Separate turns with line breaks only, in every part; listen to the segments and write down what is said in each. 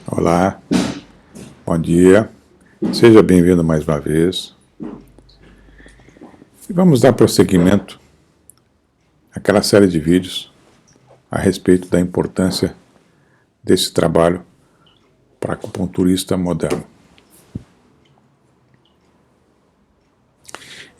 Olá, bom dia, seja bem-vindo mais uma vez. E vamos dar prosseguimento àquela série de vídeos a respeito da importância desse trabalho para acupunturista moderno.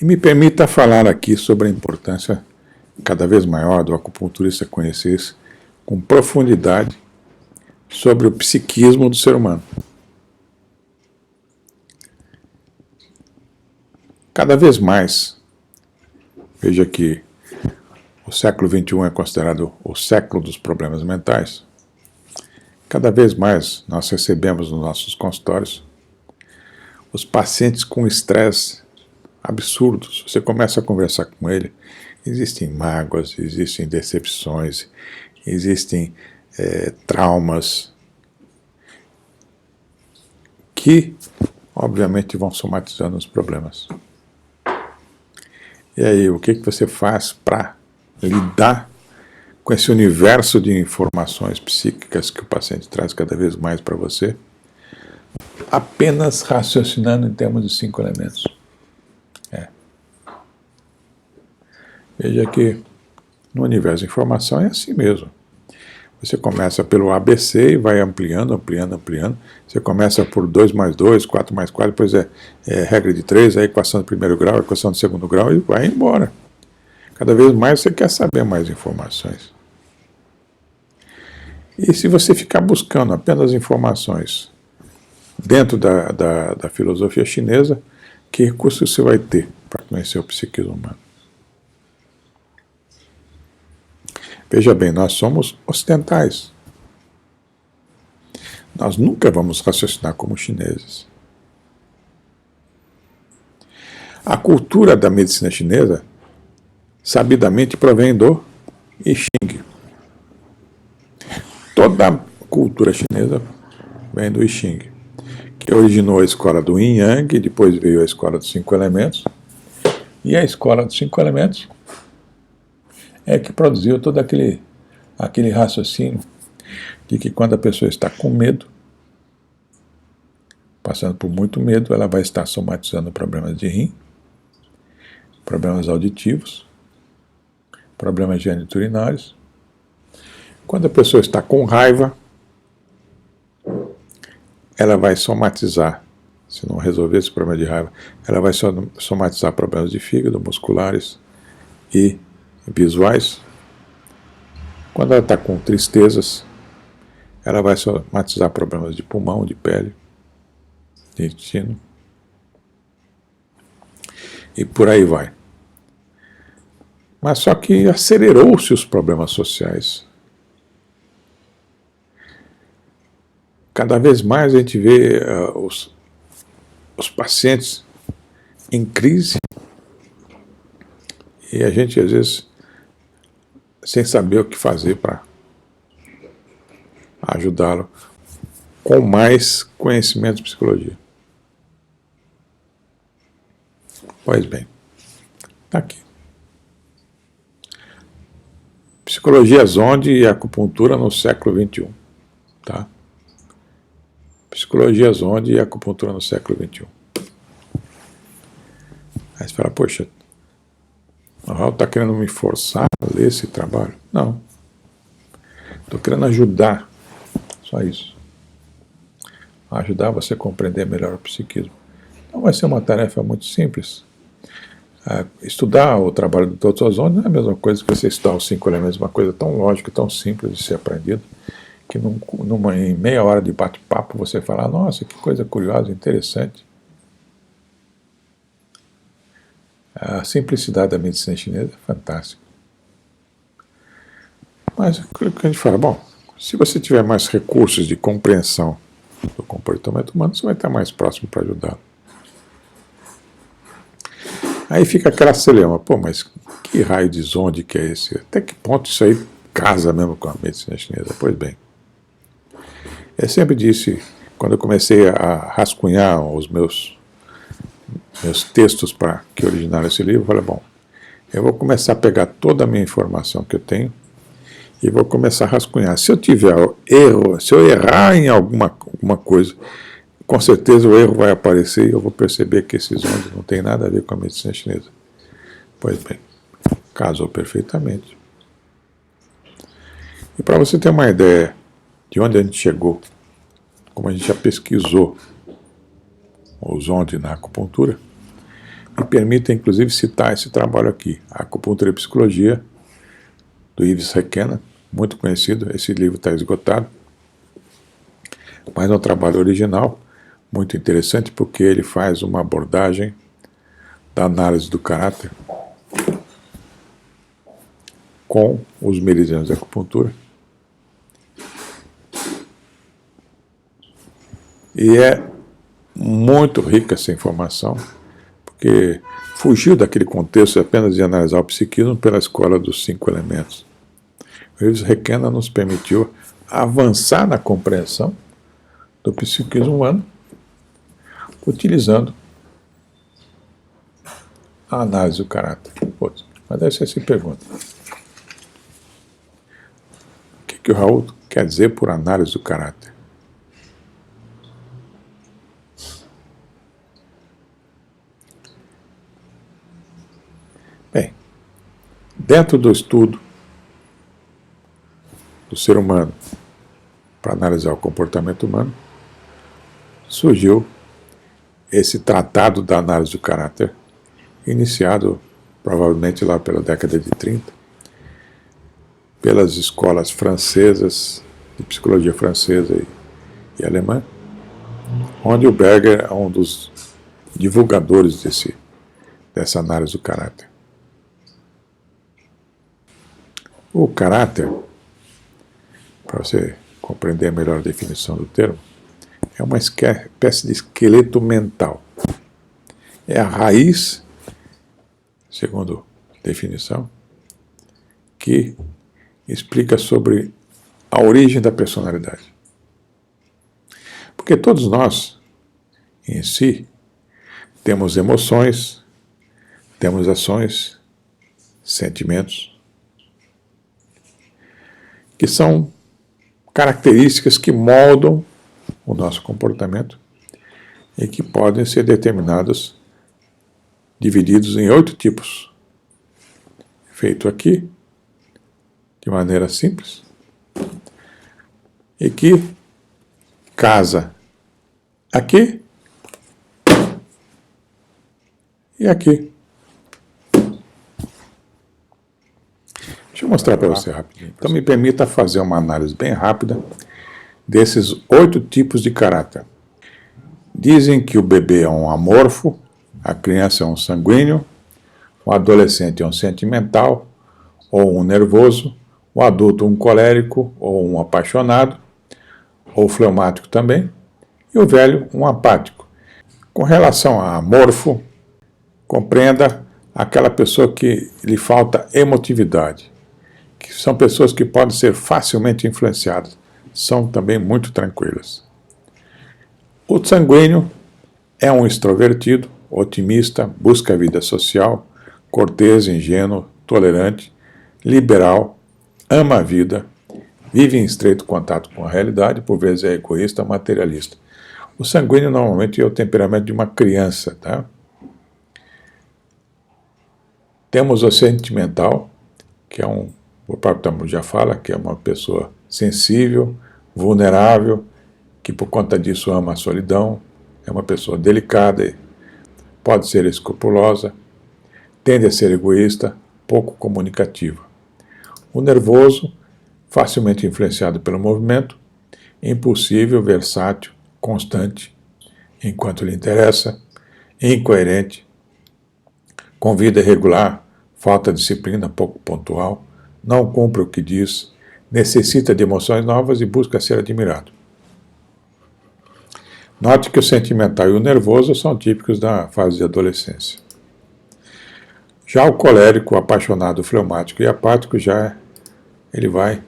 E me permita falar aqui sobre a importância cada vez maior do acupunturista conhecer com profundidade sobre o psiquismo do ser humano. Cada vez mais, veja que o século XXI é considerado o século dos problemas mentais. Cada vez mais nós recebemos nos nossos consultórios os pacientes com estresse absurdos. Você começa a conversar com ele, existem mágoas, existem decepções, existem traumas que, obviamente, vão somatizando os problemas. E aí, o que você faz para lidar com esse universo de informações psíquicas que o paciente traz cada vez mais para você? Apenas raciocinando em termos de 5 elementos. Veja que no universo de informação é assim mesmo. Você começa pelo ABC e vai ampliando. Você começa por 2 mais 2, 4 mais 4, depois é regra de 3, a equação do primeiro grau, a equação do segundo grau e vai embora. Cada vez mais você quer saber mais informações. E se você ficar buscando apenas informações dentro da filosofia chinesa, que recurso você vai ter para conhecer o psiquismo humano? Veja bem, nós somos ocidentais. Nós nunca vamos raciocinar como chineses. A cultura da medicina chinesa, sabidamente, provém do I Ching. Toda a cultura chinesa vem do I Ching, que originou a escola do Yin Yang, depois veio a escola dos 5 elementos, e a escola dos 5 elementos é que produziu todo aquele raciocínio de que quando a pessoa está com medo, passando por muito medo, ela vai estar somatizando problemas de rim, problemas auditivos, problemas geniturinários. Quando a pessoa está com raiva, ela vai somatizar, se não resolver esse problema de raiva, ela vai somatizar problemas de fígado, musculares e visuais. Quando ela está com tristezas, ela vai somatizar problemas de pulmão, de pele, de intestino, e por aí vai. Mas só que acelerou-se os problemas sociais. Cada vez mais a gente vê os pacientes em crise e a gente, às vezes, sem saber o que fazer para ajudá-lo com mais conhecimento de psicologia. Pois bem, está aqui. Psicologia Zonde e acupuntura no século XXI. Tá? Psicologia Zonde e acupuntura no século XXI. Aí você fala, poxa, o Raul está querendo me forçar a ler esse trabalho? Não. Estou querendo ajudar. Só isso. Ajudar você a compreender melhor o psiquismo. Então vai ser uma tarefa muito simples. Estudar o trabalho do Dr. Zonde não é a mesma coisa que você estudar os 5 elementos, uma coisa tão lógica, tão simples de ser aprendido, que em meia hora de bate-papo você fala, nossa, que coisa curiosa, interessante. A simplicidade da medicina chinesa é fantástica. Mas o que a gente fala, bom, se você tiver mais recursos de compreensão do comportamento humano, você vai estar mais próximo para ajudá-lo. Aí fica aquela celeuma, pô, mas que raio de zonde que é esse? Até que ponto isso aí casa mesmo com a medicina chinesa? Pois bem, eu sempre disse, quando eu comecei a rascunhar os meus textos para que originaram esse livro, eu falei, bom, eu vou começar a pegar toda a minha informação que eu tenho e vou começar a rascunhar. Se eu tiver erro, se eu errar em alguma coisa, com certeza o erro vai aparecer e eu vou perceber que esses ondas não tem nada a ver com a medicina chinesa. Pois bem, casou perfeitamente. E para você ter uma ideia de onde a gente chegou, como a gente já pesquisou os ondas na acupuntura, me permita inclusive citar esse trabalho aqui, Acupuntura e Psicologia, do Yves Requena, muito conhecido. Esse livro está esgotado, mas é um trabalho original, muito interessante, porque ele faz uma abordagem da análise do caráter com os meridianos da acupuntura. E é muito rica essa informação, porque fugiu daquele contexto apenas de analisar o psiquismo pela escola dos 5 elementos. O Yves Requena nos permitiu avançar na compreensão do psiquismo humano, utilizando a análise do caráter. Mas aí você se pergunta, o que o Raul quer dizer por análise do caráter? Bem, dentro do estudo do ser humano para analisar o comportamento humano, surgiu esse tratado da análise do caráter, iniciado provavelmente lá pela década de 30, pelas escolas francesas, de psicologia francesa e alemã, onde o Berger é um dos divulgadores dessa análise do caráter. O caráter, para você compreender melhor a definição do termo, é uma espécie de esqueleto mental. É a raiz, segundo a definição, que explica sobre a origem da personalidade. Porque todos nós, em si, temos emoções, temos ações, sentimentos, que são características que moldam o nosso comportamento e que podem ser determinados, divididos em 8 tipos. Feito aqui, de maneira simples, e que casa aqui e aqui. Deixa eu mostrar para você rapidinho. Então me permita fazer uma análise bem rápida desses 8 tipos de caráter. Dizem que o bebê é um amorfo, a criança é um sanguíneo, o adolescente é um sentimental ou um nervoso, o adulto um colérico ou um apaixonado, ou fleumático também, e o velho um apático. Com relação a amorfo, compreenda aquela pessoa que lhe falta emotividade, que são pessoas que podem ser facilmente influenciadas, são também muito tranquilas. O sanguíneo é um extrovertido, otimista, busca a vida social, cortês, ingênuo, tolerante, liberal, ama a vida, vive em estreito contato com a realidade, por vezes é egoísta, materialista. O sanguíneo normalmente é o temperamento de uma criança, tá? Temos o sentimental, que é o próprio termo já fala, que é uma pessoa sensível, vulnerável, que por conta disso ama a solidão, é uma pessoa delicada, pode ser escrupulosa, tende a ser egoísta, pouco comunicativa. O nervoso, facilmente influenciado pelo movimento, impulsivo, versátil, constante, enquanto lhe interessa, incoerente, com vida irregular, falta de disciplina, pouco pontual, não cumpre o que diz, necessita de emoções novas e busca ser admirado. Note que o sentimental e o nervoso são típicos da fase de adolescência. Já o colérico, apaixonado, fleumático e apático, ele vai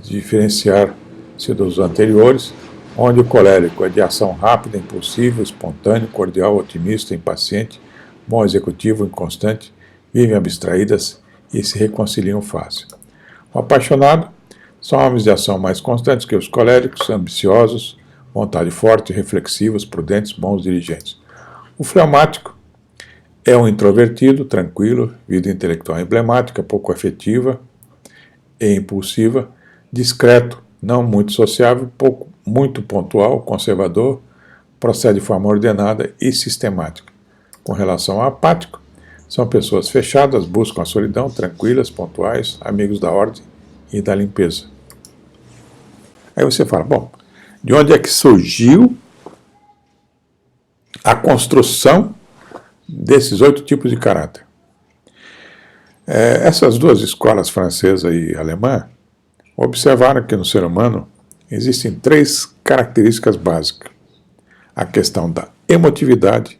diferenciar-se dos anteriores, onde o colérico é de ação rápida, impulsivo, espontâneo, cordial, otimista, impaciente, bom executivo, inconstante, vivem abstraídas e se reconciliam fácil. O apaixonado são homens de ação mais constantes que os coléricos, ambiciosos, vontade forte, reflexivos, prudentes, bons dirigentes. O fleumático é um introvertido, tranquilo, vida intelectual emblemática, pouco afetiva e impulsiva, discreto, não muito sociável, muito pontual, conservador, procede de forma ordenada e sistemática. Com relação ao apático, são pessoas fechadas, buscam a solidão, tranquilas, pontuais, amigos da ordem e da limpeza. Aí você fala, bom, de onde é que surgiu a construção desses 8 tipos de caráter? Essas duas escolas, francesa e alemã, observaram que no ser humano existem 3 características básicas. A questão da emotividade,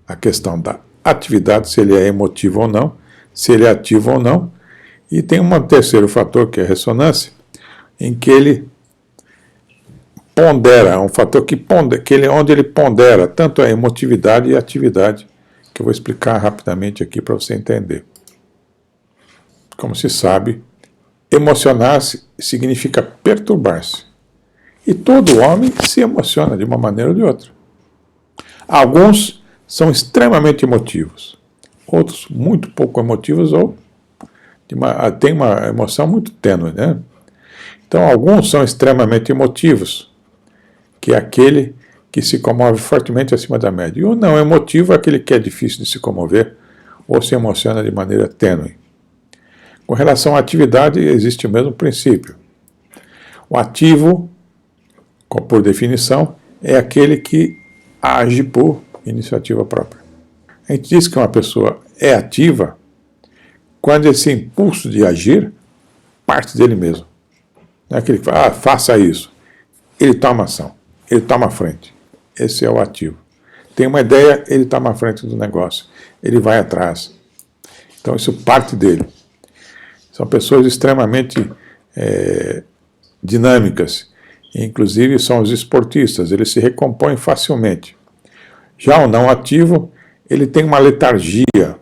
a questão da atividade, se ele é emotivo ou não, se ele é ativo ou não, e tem um terceiro fator, que é a ressonância, em que ele pondera, um fator onde ele pondera tanto a emotividade e a atividade, que eu vou explicar rapidamente aqui para você entender. Como se sabe, emocionar-se significa perturbar-se. E todo homem se emociona de uma maneira ou de outra. Alguns são extremamente emotivos, outros muito pouco emotivos ou têm uma emoção muito tênue, né? Então, alguns são extremamente emotivos, que é aquele que se comove fortemente acima da média. E o não emotivo é aquele que é difícil de se comover ou se emociona de maneira tênue. Com relação à atividade, existe o mesmo princípio. O ativo, por definição, é aquele que age por iniciativa própria. A gente diz que uma pessoa é ativa quando esse impulso de agir parte dele mesmo. Não é aquele que fala, faça isso. Ele toma ação, ele toma a frente. Esse é o ativo. Tem uma ideia, ele toma a frente do negócio. Ele vai atrás. Então isso parte dele. São pessoas extremamente dinâmicas. Inclusive são os esportistas, eles se recompõem facilmente. Já o não ativo, ele tem uma letargia.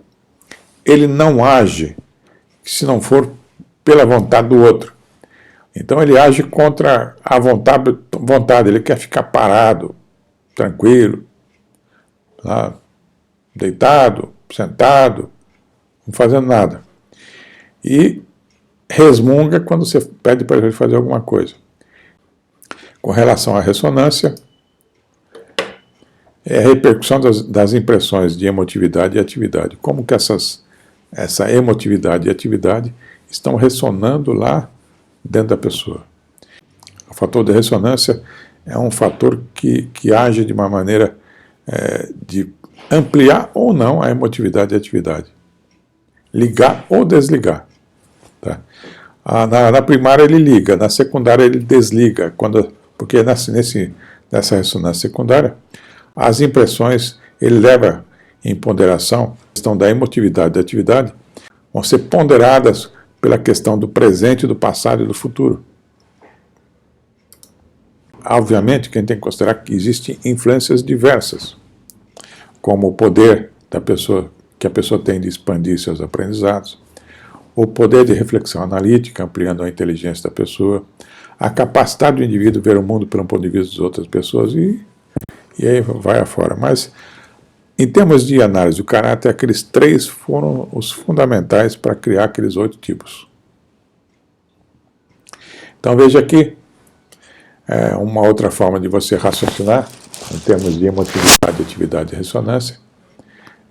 Ele não age se não for pela vontade do outro. Então ele age contra a vontade. Ele quer ficar parado, tranquilo, deitado, sentado, não fazendo nada. E resmunga quando você pede para ele fazer alguma coisa. Com relação à ressonância, é a repercussão das impressões de emotividade e atividade. Como que essa emotividade e atividade estão ressonando lá dentro da pessoa. O fator de ressonância é um fator que age de uma maneira de ampliar ou não a emotividade e a atividade. Ligar ou desligar. Tá? Na primária ele liga, na secundária ele desliga, porque nessa ressonância secundária, as impressões ele leva em ponderação, a questão da emotividade e da atividade, vão ser ponderadas pela questão do presente, do passado e do futuro. Obviamente que a gente tem que considerar que existem influências diversas, como o poder da pessoa, que a pessoa tem de expandir seus aprendizados, o poder de reflexão analítica, ampliando a inteligência da pessoa, a capacidade do indivíduo ver o mundo pelo ponto de vista das outras pessoas e aí vai afora. Mas, em termos de análise do caráter, aqueles 3 foram os fundamentais para criar aqueles 8 tipos. Então veja aqui, uma outra forma de você raciocinar, em termos de emotividade, atividade e ressonância,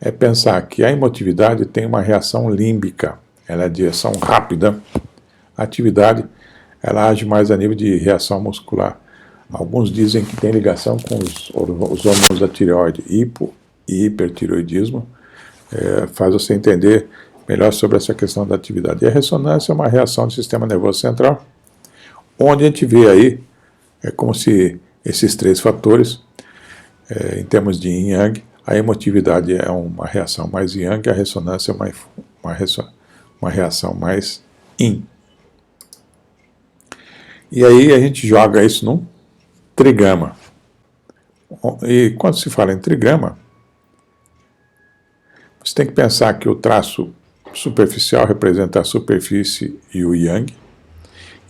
é pensar que a emotividade tem uma reação límbica, ela é de ação rápida. A atividade, ela age mais a nível de reação muscular. Alguns dizem que tem ligação com os hormônios da tireoide, hipo e hipertireoidismo, faz você entender melhor sobre essa questão da atividade. E a ressonância é uma reação do sistema nervoso central, onde a gente vê aí, é como se esses 3 fatores, em termos de yin yang, a emotividade é uma reação mais yang, a ressonância é uma reação mais yin. E aí a gente joga isso num trigrama. E quando se fala em trigrama, você tem que pensar que o traço superficial representa a superfície e o yang,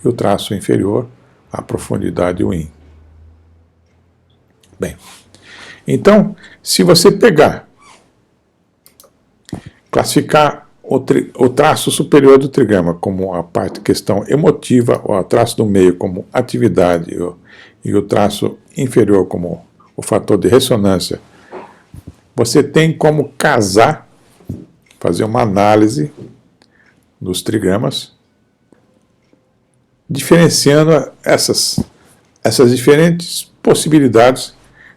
e o traço inferior, a profundidade e o yin. Bem, então, se você pegar, classificar o traço superior do trigrama como a parte questão emotiva, ou o traço do meio como atividade, e o traço inferior como o fator de ressonância, você tem como casar, fazer uma análise dos trigramas, diferenciando essas diferentes possibilidades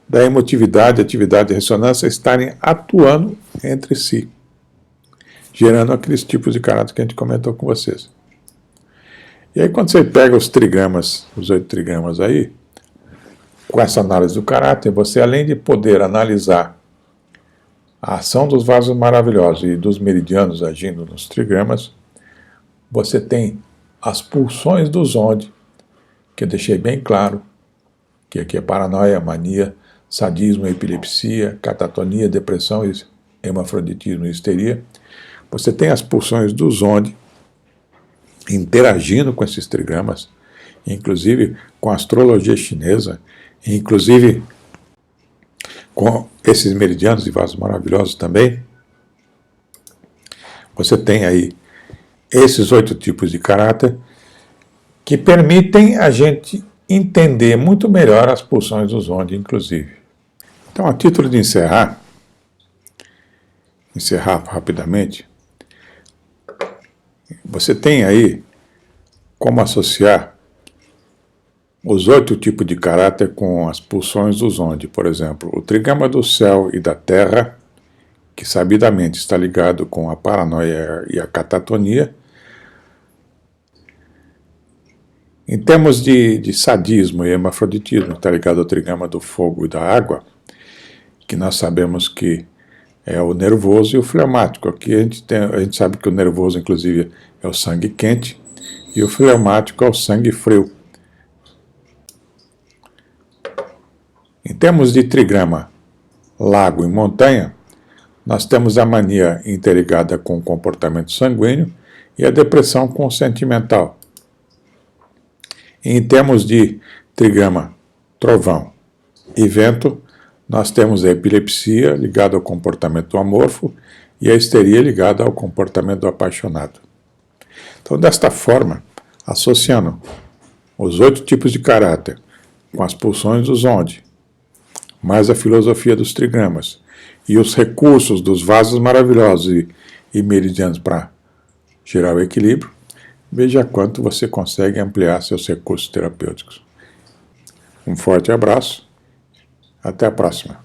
da emotividade, atividade e ressonância estarem atuando entre si, gerando aqueles tipos de caráter que a gente comentou com vocês. E aí quando você pega os trigramas, os 8 trigramas aí, com essa análise do caráter, você além de poder analisar a ação dos vasos maravilhosos e dos meridianos agindo nos trigramas, você tem as pulsões do zonde, que eu deixei bem claro, que aqui é paranoia, mania, sadismo, epilepsia, catatonia, depressão, hermafroditismo e histeria. Você tem as pulsões do zonde interagindo com esses trigramas, inclusive com a astrologia chinesa, inclusive com esses meridianos e vasos maravilhosos também. Você tem aí esses 8 tipos de caráter que permitem a gente entender muito melhor as pulsões do zonde, inclusive. Então, a título de encerrar rapidamente, você tem aí como associar os 8 tipos de caráter com as pulsões do zonde. Por exemplo, o trigrama do céu e da terra, que sabidamente está ligado com a paranoia e a catatonia. Em termos de sadismo e hermafroditismo, está ligado ao trigrama do fogo e da água, que nós sabemos que é o nervoso e o fleumático. Aqui a gente sabe que o nervoso, inclusive, é o sangue quente, e o fleumático é o sangue frio. Em termos de trigrama, lago e montanha, nós temos a mania interligada com o comportamento sanguíneo e a depressão com o sentimental. Em termos de trigrama, trovão e vento, nós temos a epilepsia ligada ao comportamento amorfo e a histeria ligada ao comportamento apaixonado. Então, desta forma, associando os 8 tipos de caráter com as pulsões do zonde, mais a filosofia dos trigramas e os recursos dos vasos maravilhosos e meridianos para gerar o equilíbrio, veja quanto você consegue ampliar seus recursos terapêuticos. Um forte abraço, até a próxima.